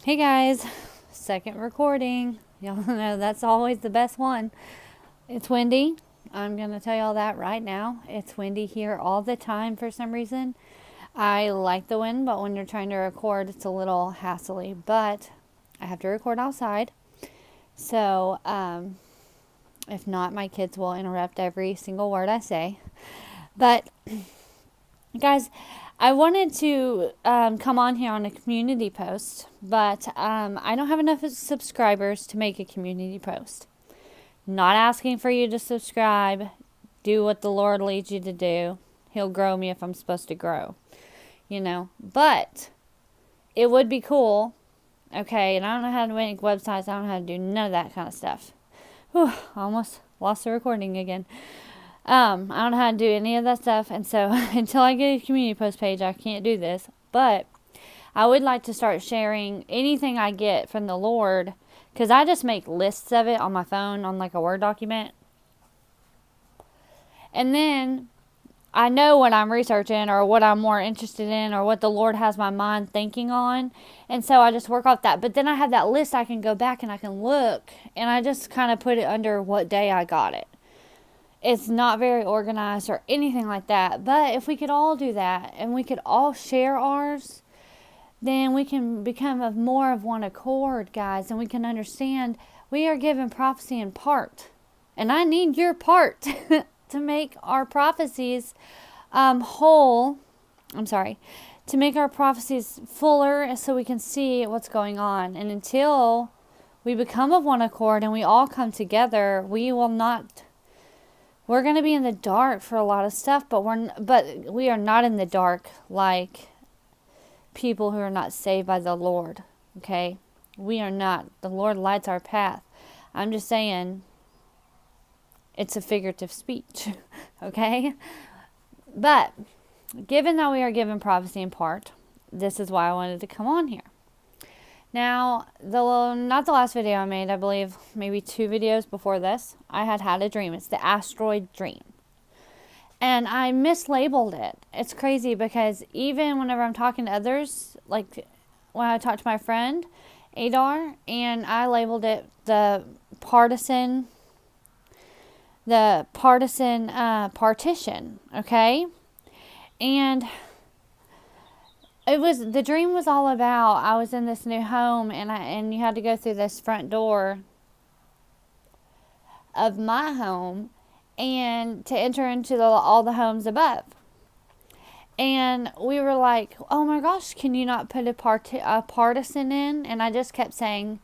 Hey guys, second recording. Y'all know that's always the best one. It's windy. I'm going to tell y'all that right now. It's windy here all the time for some reason. I like the wind, but when you're trying to record, it's a little hassly. But I have to record outside. So, if not, my kids will interrupt every single word I say. But, guys, I wanted to come on here on a community post, but I don't have enough subscribers to make a community post. Not asking for you to subscribe. Do what the Lord leads you to do. He'll grow me if I'm supposed to grow. But it would be cool. Okay, and I don't know how to make websites. I don't know how to do none of that kind of stuff. Whew, almost lost the recording again. I don't know how to do any of that stuff, and so until I get a community post page, I can't do this. But I would like to start sharing anything I get from the Lord, because I just make lists of it on my phone on like a Word document. And then I know what I'm researching or what I'm more interested in or what the Lord has my mind thinking on. And so I just work off that. But then I have that list I can go back and I can look, and I just kind of put it under what day I got it. It's not very organized or anything like that. But if we could all do that and we could all share ours, then we can become of more of one accord, guys. And we can understand we are given prophecy in part. And I need your part to make our prophecies whole. To make our prophecies fuller so we can see what's going on. And until we become of one accord and we all come together, we will not... We're going to be in the dark for a lot of stuff, but we are not in the dark like people who are not saved by the Lord. Okay? We are not. The Lord lights our path. I'm just saying it's a figurative speech. Okay? But given that we are given prophecy in part, this is why I wanted to come on here. Now, not the last video I made, I believe maybe 2 videos before this, I had a dream. It's the asteroid dream. And I mislabeled it. It's crazy because even whenever I'm talking to others, like when I talked to my friend, Adar, and I labeled it the partisan partition, okay? And the dream was all about, I was in this new home and you had to go through this front door of my home and to enter into all the homes above. And we were like, oh my gosh, can you not put a partisan in? And I just kept saying,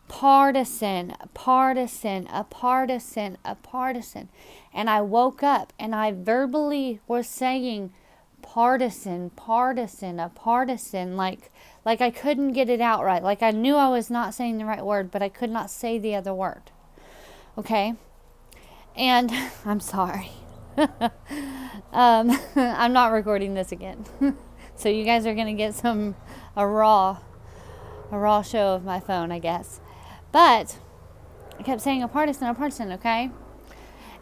partisan, partisan, a partisan, a partisan. And I woke up and I verbally was saying partisan, partisan, a partisan, like I couldn't get it out right. Like I knew I was not saying the right word, but I could not say the other word. Okay? And I'm sorry. I'm not recording this again. So you guys are going to get a raw show of my phone, I guess. But I kept saying a partisan, okay?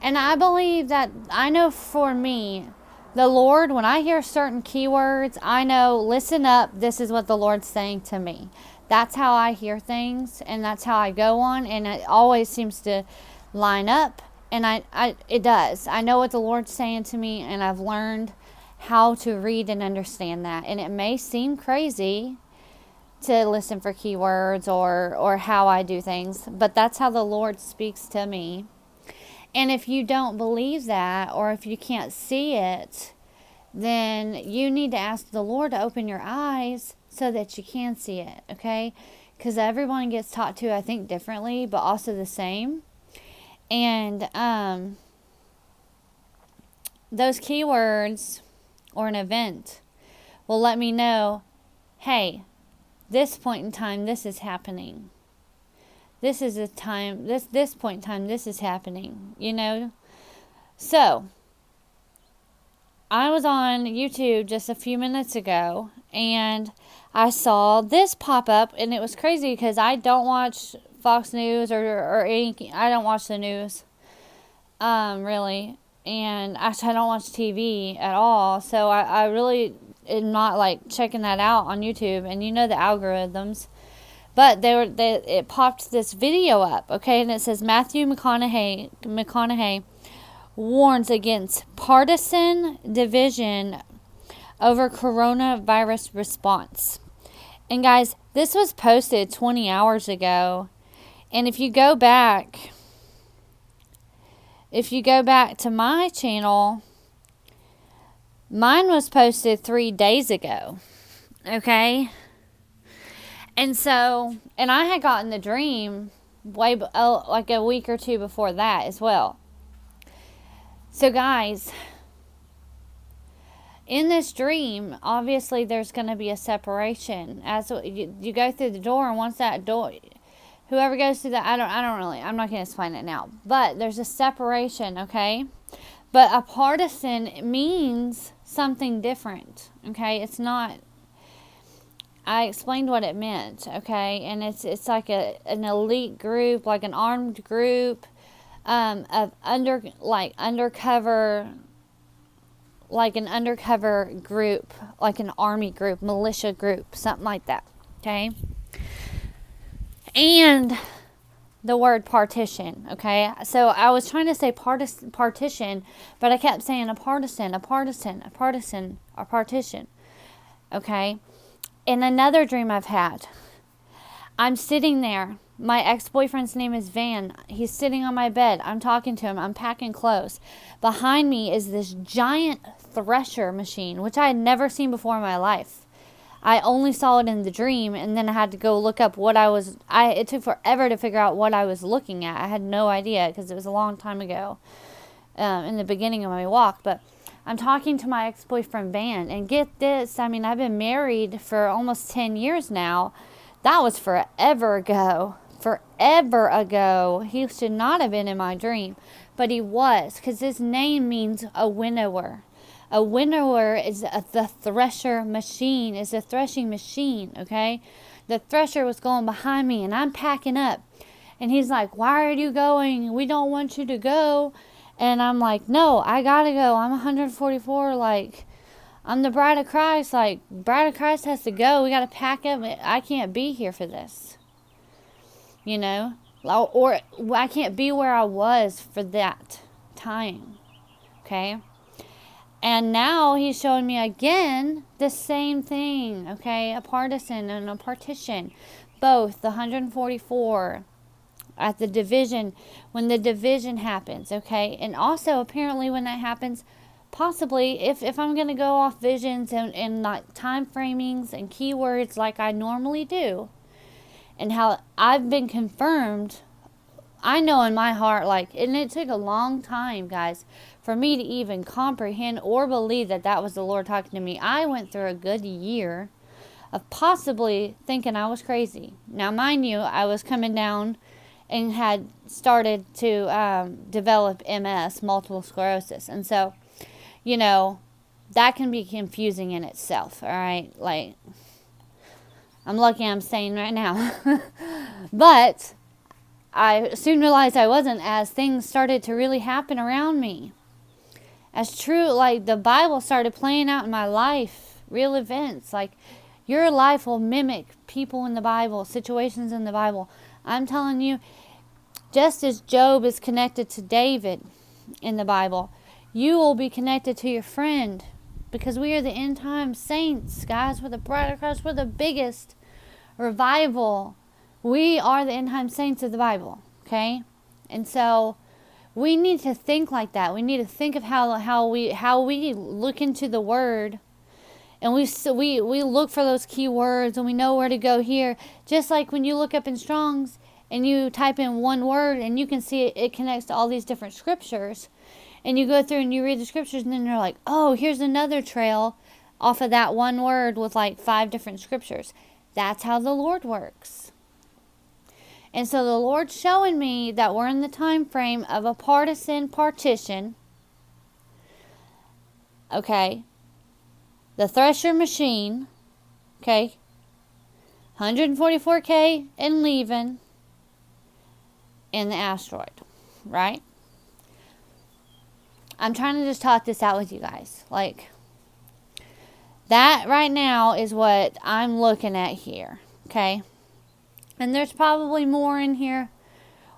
And I believe that, I know for me, the Lord, when I hear certain keywords, I know, listen up, this is what the Lord's saying to me. That's how I hear things, and that's how I go on, and it always seems to line up, and it does. I know what the Lord's saying to me, and I've learned how to read and understand that. And it may seem crazy to listen for keywords or how I do things, but that's how the Lord speaks to me. And if you don't believe that, or if you can't see it, then you need to ask the Lord to open your eyes so that you can see it, okay? Because everyone gets taught to, I think, differently, but also the same. And those keywords or an event will let me know, hey, this point in time, this is happening. This is a time, this point in time, this is happening, So, I was on YouTube just a few minutes ago, and I saw this pop up, and it was crazy because I don't watch Fox News or any, I don't watch the news, really, and actually I don't watch TV at all, so I really am not, like, checking that out on YouTube, and the algorithms. But it popped this video up, okay, and it says Matthew McConaughey warns against partisan division over coronavirus response. And guys, this was posted 20 hours ago. And if you go back to my channel, mine was posted 3 days ago. Okay? And so, and I had gotten the dream like a week or two before that as well. So guys, in this dream, obviously there's going to be a separation as you go through the door, and once that door, whoever goes through that, I'm not going to explain it now, but there's a separation, okay? But a partisan means something different, okay? It's not, I explained what it meant, okay? And it's like an elite group, like an armed group, of undercover, like an undercover group, like an army group, militia group, something like that, okay? And the word partition, okay? So I was trying to say partition, but I kept saying a partisan, okay? In another dream I've had, I'm sitting there. My ex-boyfriend's name is Van. He's sitting on my bed. I'm talking to him. I'm packing clothes. Behind me is this giant thresher machine, which I had never seen before in my life. I only saw it in the dream, and then I had to go look up what it took forever to figure out what I was looking at. I had no idea because it was a long time ago, in the beginning of my walk. But I'm talking to my ex-boyfriend, Van, and get this, I mean, I've been married for almost 10 years now. That was forever ago. Forever ago. He should not have been in my dream, but he was, because his name means a winnower. A winnower is the thresher machine, is a threshing machine, okay? The thresher was going behind me, and I'm packing up. And he's like, why are you going? We don't want you to go. And I'm like, no, I gotta go. I'm 144, like, I'm the bride of Christ. Like, bride of Christ has to go. We gotta pack up. I can't be here for this. You know? Or I can't be where I was for that time. Okay? And now he's showing me again the same thing. Okay? A partisan and a partition. Both, the 144 at the division, when the division happens. Okay? And also, apparently, when that happens, possibly, if I'm going to go off visions and like time framings and keywords like I normally do, and how I've been confirmed, I know in my heart, like, and it took a long time, guys, for me to even comprehend or believe that that was the Lord talking to me. I went through a good year of possibly thinking I was crazy. Now, mind you, I was coming down and had started to develop MS, multiple sclerosis. And so, you know, that can be confusing in itself, all right? Like, I'm lucky I'm sane right now. But I soon realized I wasn't as things started to really happen around me. As true, like, the Bible started playing out in my life, real events. Like, your life will mimic people in the Bible, situations in the Bible. I'm telling you, just as Job is connected to David in the Bible, you will be connected to your friend, because we are the end time saints, guys. We're the bride of Christ. We're the biggest revival. We are the end time saints of the Bible, okay? And so we need to think like that. We need to think of how we look into the Word, and we look for those key words, and we know where to go here. Just like when you look up in Strong's and you type in one word, and you can see it connects to all these different scriptures. And you go through and you read the scriptures, and then you're like, oh, here's another trail off of that one word with like 5 different scriptures. That's how the Lord works. And so the Lord's showing me that we're in the time frame of a partisan partition. Okay. The thresher machine. Okay. 144K and leaving. And the asteroid. Right? I'm trying to just talk this out with you guys. Like, that right now is what I'm looking at here. Okay? And there's probably more in here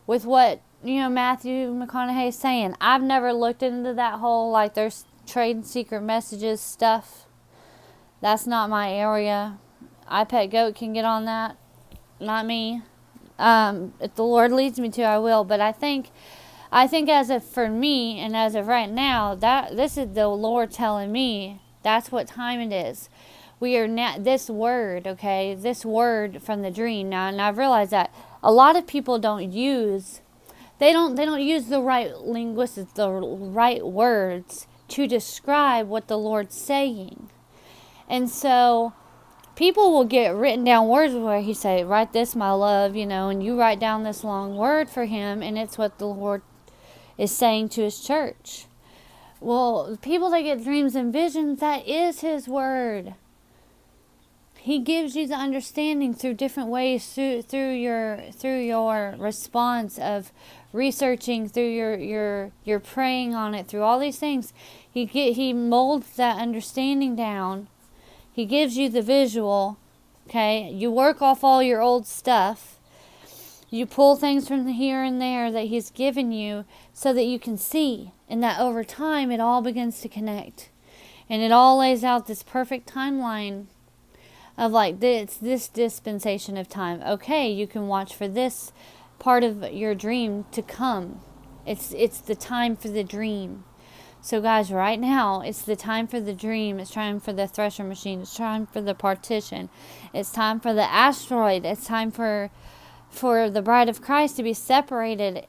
with what, Matthew McConaughey's saying. I've never looked into that whole, like, there's trade secret messages stuff. That's not my area. iPet Goat can get on that. Not me. If the Lord leads me to, I will. But I think as of for me and as of right now, that this is the Lord telling me that's what time it is. We are now, this word, okay, this word from the dream now, and I've realized that a lot of people don't use the right linguistics, the right words to describe what the Lord's saying. And so people will get written down words where he say, write this, my love, and you write down this long word for him, and it's what the Lord is saying to his church. Well, people that get dreams and visions, that is his word. He gives you the understanding through different ways, through your response of researching, through your praying on it, through all these things. He molds that understanding down. He gives you the visual. Okay, you work off all your old stuff. You pull things from here and there that he's given you so that you can see, and that over time it all begins to connect, and it all lays out this perfect timeline of like this dispensation of time. Okay, you can watch for this part of your dream to come. It's the time for the dream. So guys, right now, it's the time for the dream. It's time for the thresher machine. It's time for the partition. It's time for the asteroid. It's time for the bride of Christ to be separated.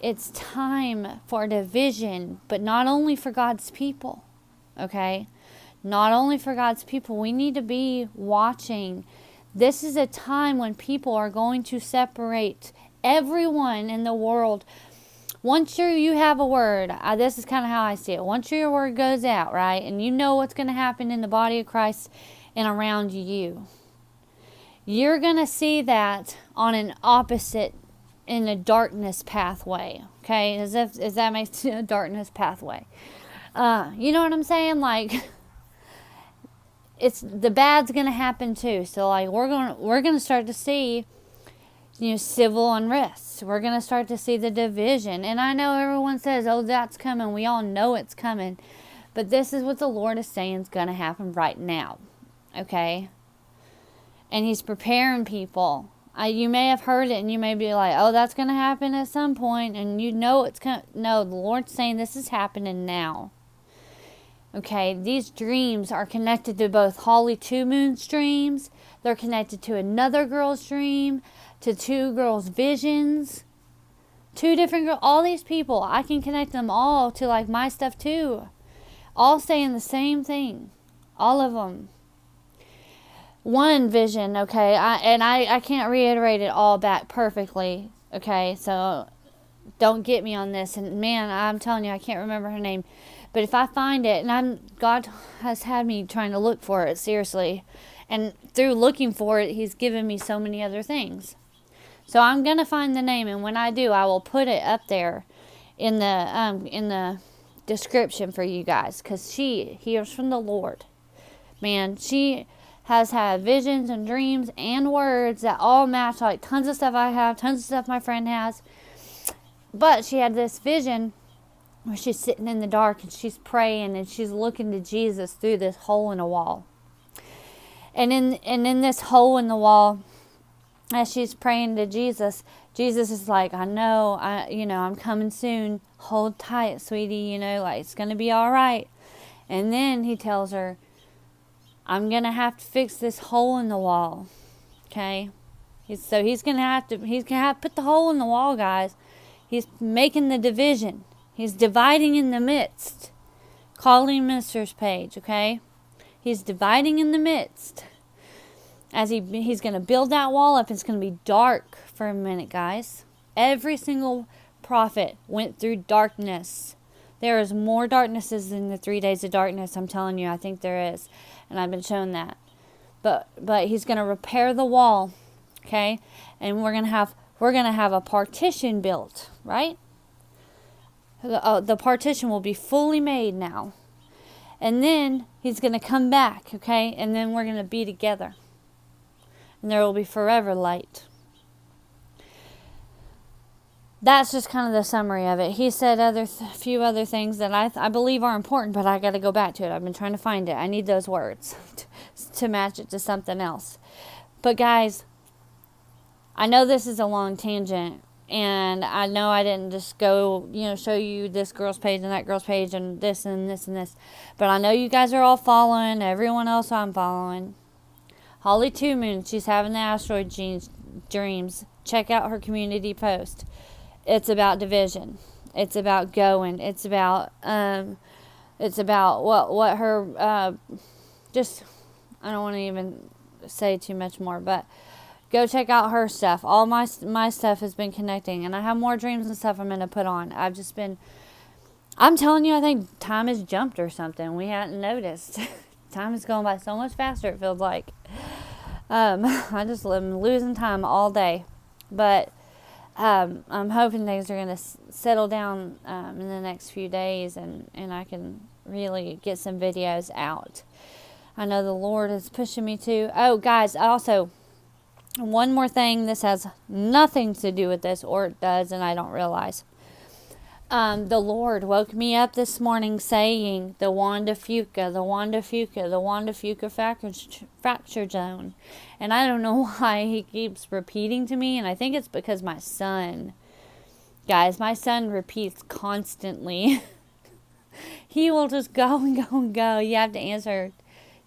It's time for division, but not only for God's people, okay? Not only for God's people. We need to be watching. This is a time when people are going to separate everyone in the world. Once you have a word, this is kind of how I see it. Once your word goes out, right, and you know what's going to happen in the body of Christ and around you, you're going to see that on an opposite, in a darkness pathway, okay? As that makes a darkness pathway. You know what I'm saying? Like, it's the bad's going to happen too. So like we're going to start to see, civil unrest. We're going to start to see the division. And I know everyone says, oh, that's coming. We all know it's coming. But this is what the Lord is saying is going to happen right now. Okay? And he's preparing people. You may have heard it and you may be like, oh, that's going to happen at some point. And it's coming. No, the Lord's saying this is happening now. Okay, these dreams are connected to both Holly Two Moon's dreams. They're connected to another girl's dream, to two girls' visions, two different girls. All these people, I can connect them all to like my stuff too. All saying the same thing. All of them. One vision, okay, I can't reiterate it all back perfectly, okay, so don't get me on this. And man, I'm telling you, I can't remember her name. But if I find it, and God has had me trying to look for it, seriously. And through looking for it, he's given me so many other things. So I'm going to find the name, and when I do, I will put it up there in the description for you guys. Because she hears from the Lord. Man, she has had visions and dreams and words that all match, like tons of stuff I have, tons of stuff my friend has. But she had this vision where she's sitting in the dark and she's praying and she's looking to Jesus through this hole in a wall. And in this hole in the wall, as she's praying to Jesus, Jesus is like, I know, I'm coming soon. Hold tight, sweetie, like it's going to be all right. And then he tells her, I'm going to have to fix this hole in the wall. Okay? He's going to have to put the hole in the wall, guys. He's making the division. He's dividing in the midst. Calling Minister's Page, okay? He's dividing in the midst. As he's going to build that wall up. It's going to be dark for a minute, guys. Every single prophet went through darkness. There is more darknesses than the 3 days of darkness. I'm telling you, I think there is. And I've been shown that. But he's going to repair the wall, okay? And we're going to have a partition built, right? The partition will be fully made now. And then he's going to come back, okay? And then we're going to be together. And there will be forever light. that's just kind of the summary of it. He said few other things that I believe are important, but I got to go back to it. I've been trying to find it. I need those words to match it to something else. But guys, I know this is a long tangent, and I know I didn't just go, show you this girl's page and that girl's page and this and this and this. But I know you guys are all following everyone else I'm following. Holly Two Moon, she's having the asteroid dreams. Check out her community post. It's about division. It's about going. It's about what her just, I don't want to even say too much more, but go check out her stuff. All my stuff has been connecting, and I have more dreams and stuff I'm going to put on. I'm telling you, I think time has jumped or something. We hadn't noticed. Time is going by so much faster, it feels like. I just am losing time all day. But I'm hoping things are going to settle down in the next few days, and I can really get some videos out. I know the Lord is pushing me to. Oh, guys, also, one more thing. This has nothing to do with this, or it does, and I don't realize. The Lord woke me up this morning saying the Juan de Fuca, the Juan de Fuca, the Juan de Fuca fracture zone. And I don't know why he keeps repeating to me, and I think it's because my son repeats constantly. He will just go and go and go. You have to answer.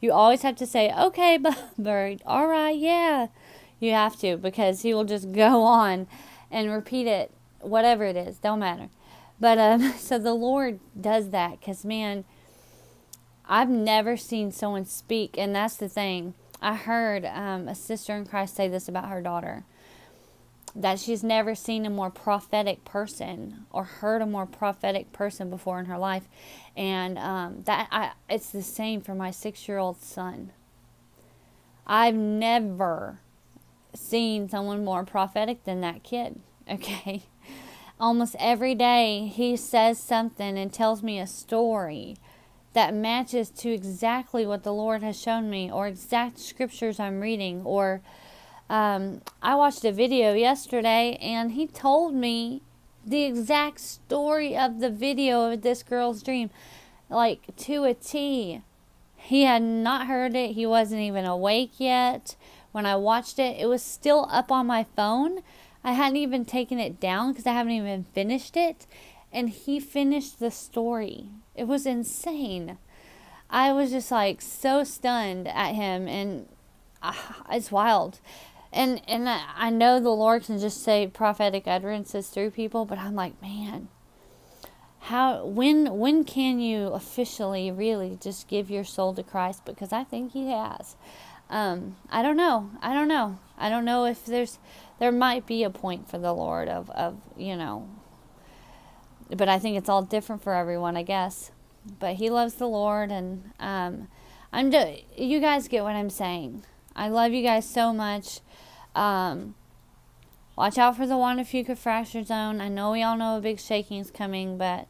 You always have to say, okay, bird, all right, yeah. You have to, because he will just go on and repeat it, whatever it is, don't matter. But so the Lord does that, because, man, I've never seen someone speak, and that's the thing. I heard a sister in Christ say this about her daughter, that she's never seen a more prophetic person or heard a more prophetic person before in her life. And it's the same for my 6-year-old son. I've never seen someone more prophetic than that kid, okay? Almost every day he says something and tells me a story that matches to exactly what the Lord has shown me, or exact scriptures I'm reading. Or I watched a video yesterday and he told me the exact story of the video of this girl's dream, like to a T. He had not heard it. He wasn't even awake yet. When I watched it, it was still up on my phone. I hadn't even taken it down because I haven't even finished it. And he finished the story. It was insane. I was just like so stunned at him, and it's wild. And I know the Lord can just say prophetic utterances through people, but I'm like, man, when can you officially really just give your soul to Christ? Because I think he has. I don't know. I don't know if there might be a point for the Lord of but I think it's all different for everyone, I guess. But he loves the Lord, and you guys get what I'm saying. I love you guys so much. Watch out for the Juan de Fuca fracture zone. I know we all know a big shaking is coming, but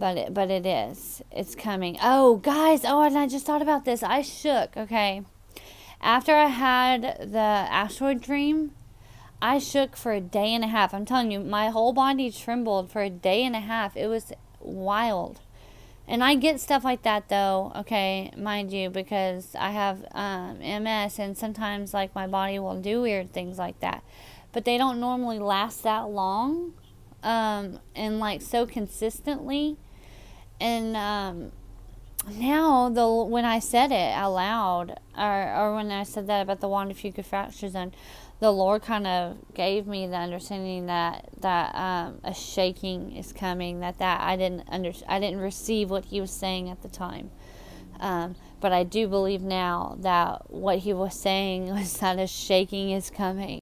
it is. It's coming. Oh, guys. Oh, and I just thought about this. I shook, okay. After I had the asteroid dream, I shook for a day and a half. I'm telling you, my whole body trembled for a day and a half. It was wild. And I get stuff like that, though, okay, mind you, because I have MS, and sometimes, like, my body will do weird things like that. But they don't normally last that long, and, like, so consistently. And now, when I said it out loud, or when I said that about the Juan de Fuca fracture zone, the Lord kind of gave me the understanding that a shaking is coming. That I didn't receive what he was saying at the time, but I do believe now that what he was saying was that a shaking is coming.